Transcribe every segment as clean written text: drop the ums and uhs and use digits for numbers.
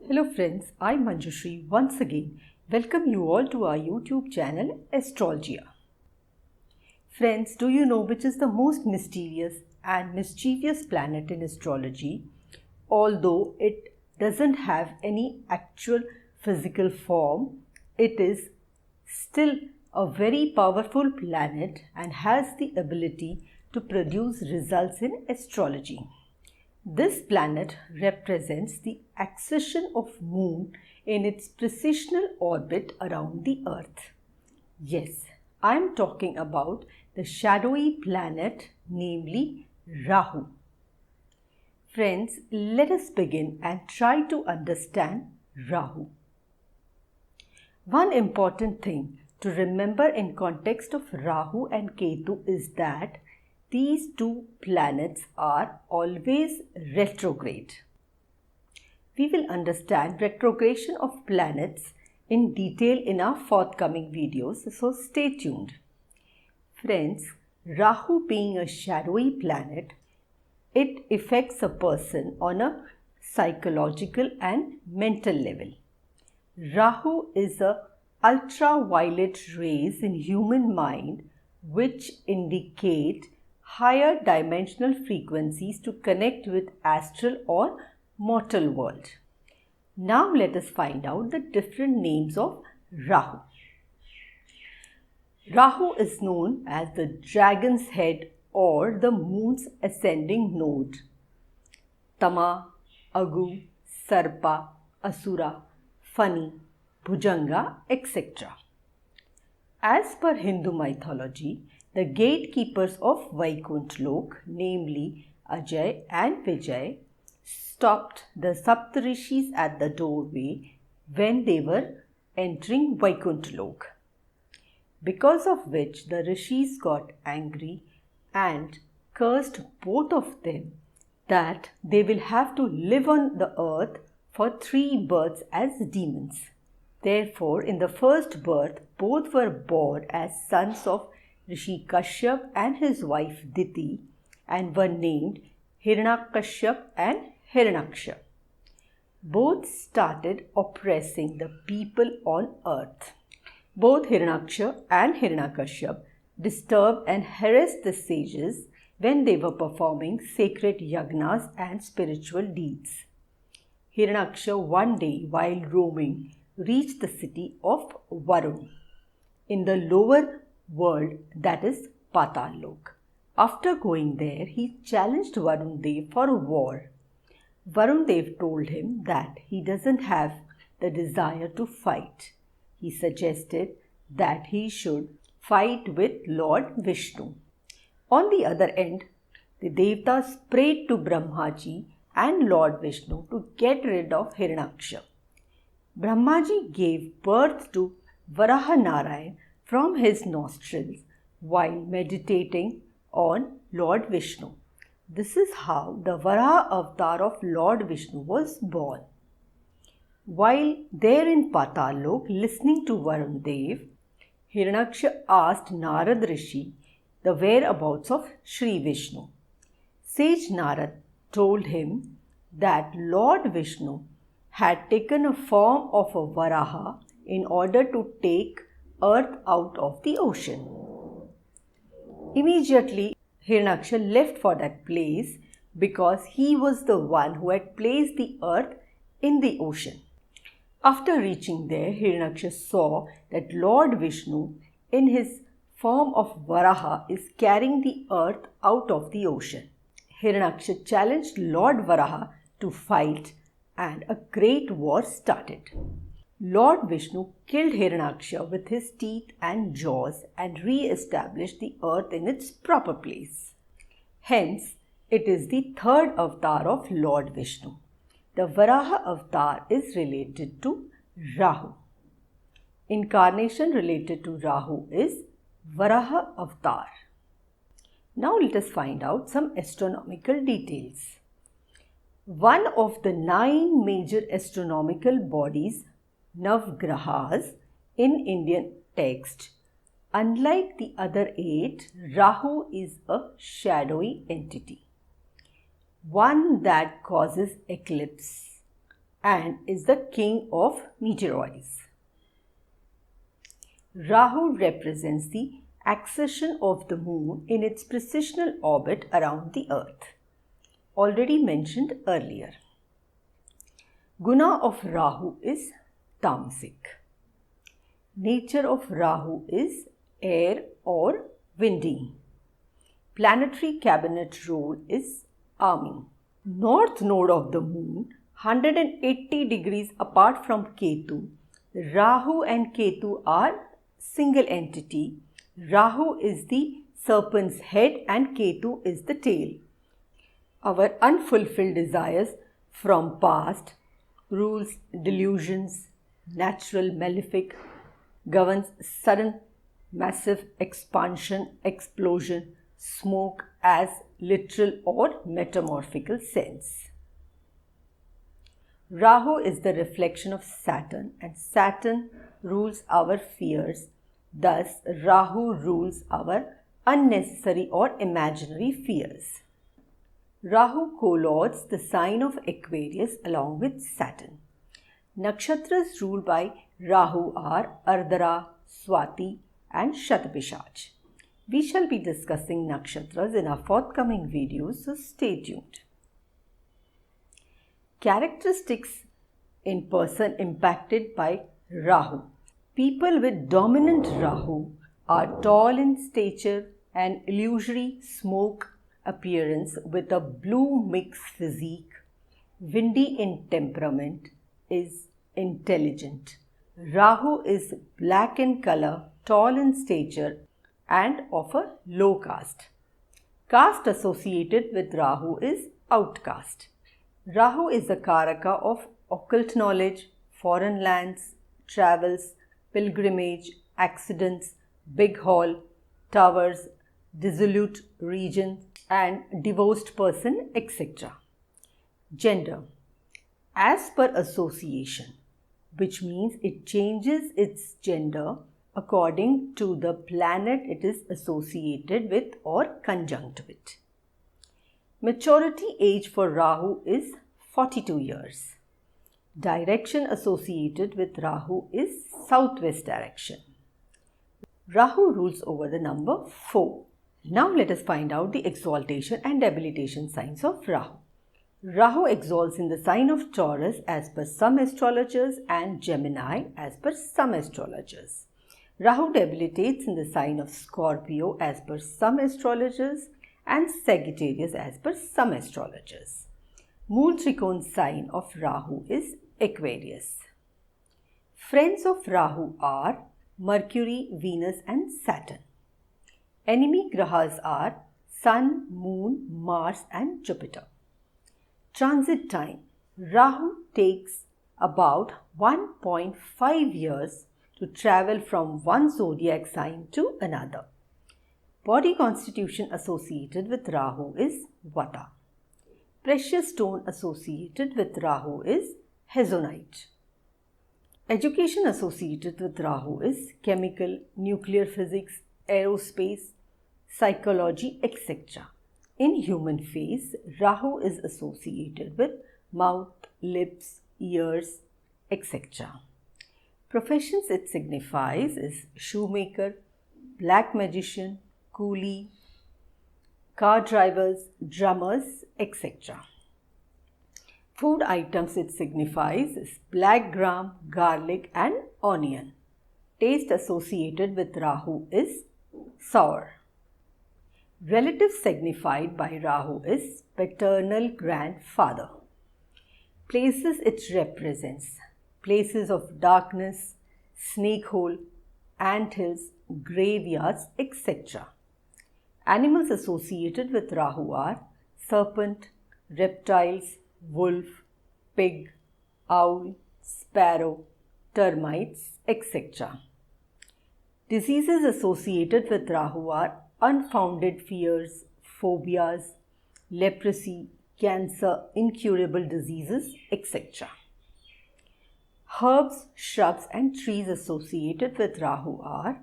Hello friends, I'm Manjushri once again. Welcome you all to our YouTube channel Astrology. Friends, do you know which is the most mysterious and mischievous planet in astrology? Although it doesn't have any actual physical form, it is still a very powerful planet and has the ability to produce results in astrology. This planet represents the accession of Moon in its precessional orbit around the Earth. Yes, I am talking about the shadowy planet, namely Rahu. Friends, let us begin and try to understand Rahu. One important thing to remember in context of Rahu and Ketu is that these two planets are always retrograde. We will understand retrogression of planets in detail in our forthcoming videos, so stay tuned. Friends, Rahu being a shadowy planet, it affects a person on a psychological and mental level. Rahu is a ultraviolet rays in human mind which indicate higher dimensional frequencies to connect with astral or mortal world. Now let us find out the different names of Rahu. Rahu is known as the dragon's head or the moon's ascending node. Tama, Agu, Sarpa, Asura, Fani, Bhujanga, etc. As per Hindu mythology, the gatekeepers of Vaikuntha Lok, namely Ajay and Vijay, stopped the Saptarishis at the doorway when they were entering Vaikuntha Lok, because of which the rishis got angry and cursed both of them that they will have to live on the earth for 3 births as demons. Therefore, in the first birth, both were born as sons of Rishi Kashyap and his wife Diti and were named Hiranyakashyap and Hiranyaksha. Both started oppressing the people on earth. Both Hiranyaksha and Hiranyakashyap disturbed and harassed the sages when they were performing sacred yagnas and spiritual deeds. Hiranyaksha one day, while roaming, reached the city of Varun in the lower world, that is Patal Lok. After going there, he challenged Varun Dev for a war. Varun Dev told him that he doesn't have the desire to fight. He suggested that he should fight with Lord Vishnu. On the other end, the Devtas prayed to Brahmaji and Lord Vishnu to get rid of Hiranyaksha. Brahmaji gave birth to Varaha Narayan from his nostrils while meditating on Lord Vishnu. This is how the Varaha avatar of Lord Vishnu was born. While there in Patal Lok listening to Varun Dev, Hiranyaksha asked Narad Rishi the whereabouts of Sri Vishnu. Sage Narad told him that Lord Vishnu had taken a form of a Varaha in order to take earth out of the ocean. Immediately, Hiranyaksha left for that place because he was the one who had placed the earth in the ocean. After reaching there, Hiranyaksha saw that Lord Vishnu in his form of Varaha is carrying the earth out of the ocean. Hiranyaksha challenged Lord Varaha to fight and a great war started. Lord Vishnu killed Hiranyaksha with his teeth and jaws and re-established the earth in its proper place. Hence, it is the third avatar of Lord Vishnu. The Varaha avatar is related to Rahu. Incarnation related to Rahu is Varaha avatar. Now let us find out some astronomical details. One of the 9 major astronomical bodies, Navgrahas, in Indian text, unlike the other 8, Rahu is a shadowy entity, one that causes eclipse and is the king of meteoroids. Rahu represents the accession of the moon in its precessional orbit around the earth, already mentioned earlier. Guna of Rahu is tamasic. Nature of Rahu is air or windy. Planetary cabinet role is army. North node of the moon, 180 degrees apart from Ketu. Rahu and Ketu are single entity. Rahu is the serpent's head and Ketu is the tail. Our unfulfilled desires from past, rules, delusions, natural malefic, governs sudden massive expansion, explosion, smoke as literal or metamorphical sense. Rahu is the reflection of Saturn and Saturn rules our fears. Thus, Rahu rules our unnecessary or imaginary fears. Rahu co-lords the sign of Aquarius along with Saturn. Nakshatras ruled by Rahu are Ardhara, Swati and Shatapishaj. We shall be discussing nakshatras in our forthcoming videos, so stay tuned. Characteristics in person impacted by Rahu. People with dominant Rahu are tall in stature and illusory smoke appearance with a blue mixed physique, windy in temperament, is intelligent. Rahu is black in color, tall in stature and of a low caste. Caste associated with Rahu is outcast. Rahu is the Karaka of occult knowledge, foreign lands, travels, pilgrimage, accidents, big hall, towers, dissolute region and divorced person, etc. Gender. As per association, which means it changes its gender according to the planet it is associated with or conjunct with. Maturity age for Rahu is 42 years. Direction associated with Rahu is southwest direction. Rahu rules over the number 4. Now let us find out the exaltation and debilitation signs of Rahu. Rahu exalts in the sign of Taurus as per some astrologers and Gemini as per some astrologers. Rahu debilitates in the sign of Scorpio as per some astrologers and Sagittarius as per some astrologers. Mool Trikon sign of Rahu is Aquarius. Friends of Rahu are Mercury, Venus and Saturn. Enemy grahas are Sun, Moon, Mars and Jupiter. Transit time. Rahu takes about 1.5 years to travel from one zodiac sign to another. Body constitution associated with Rahu is Vata. Precious stone associated with Rahu is Hezonite. Education associated with Rahu is chemical, nuclear physics, aerospace, psychology, etc. In human face, Rahu is associated with mouth, lips, ears, etc. Professions it signifies is shoemaker, black magician, coolie, car drivers, drummers, etc. Food items it signifies is black gram, garlic and onion. Taste associated with Rahu is sour. Relative signified by Rahu is paternal grandfather. Places it represents: places of darkness, snake hole, ant hills, graveyards, etc. Animals associated with Rahu are serpent, reptiles, wolf, pig, owl, sparrow, termites, etc. Diseases associated with Rahu are unfounded fears, phobias, leprosy, cancer, incurable diseases, etc. Herbs, shrubs and trees associated with Rahu are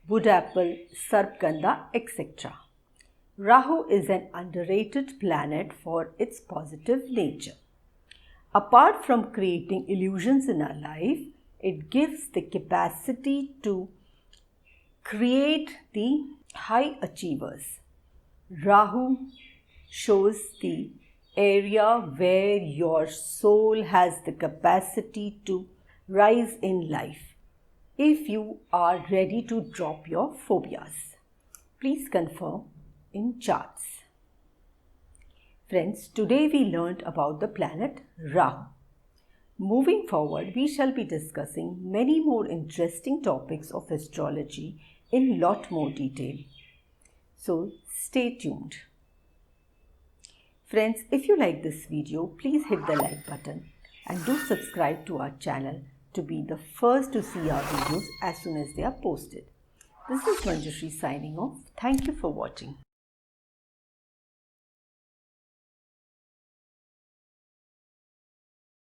wood apple, sarpgandha, etc. Rahu is an underrated planet for its positive nature. Apart from creating illusions in our life, it gives the capacity to create the high achievers. Rahu shows the area where your soul has the capacity to rise in life. If you are ready to drop your phobias, please confirm in charts. Friends, today we learned about the planet Rahu. Moving forward, we shall be discussing many more interesting topics of astrology in lot more detail. So stay tuned. Friends, if you like this video, please hit the like button and do subscribe to our channel to be the first to see our videos as soon as they are posted. This is Manjushri signing off. Thank you for watching.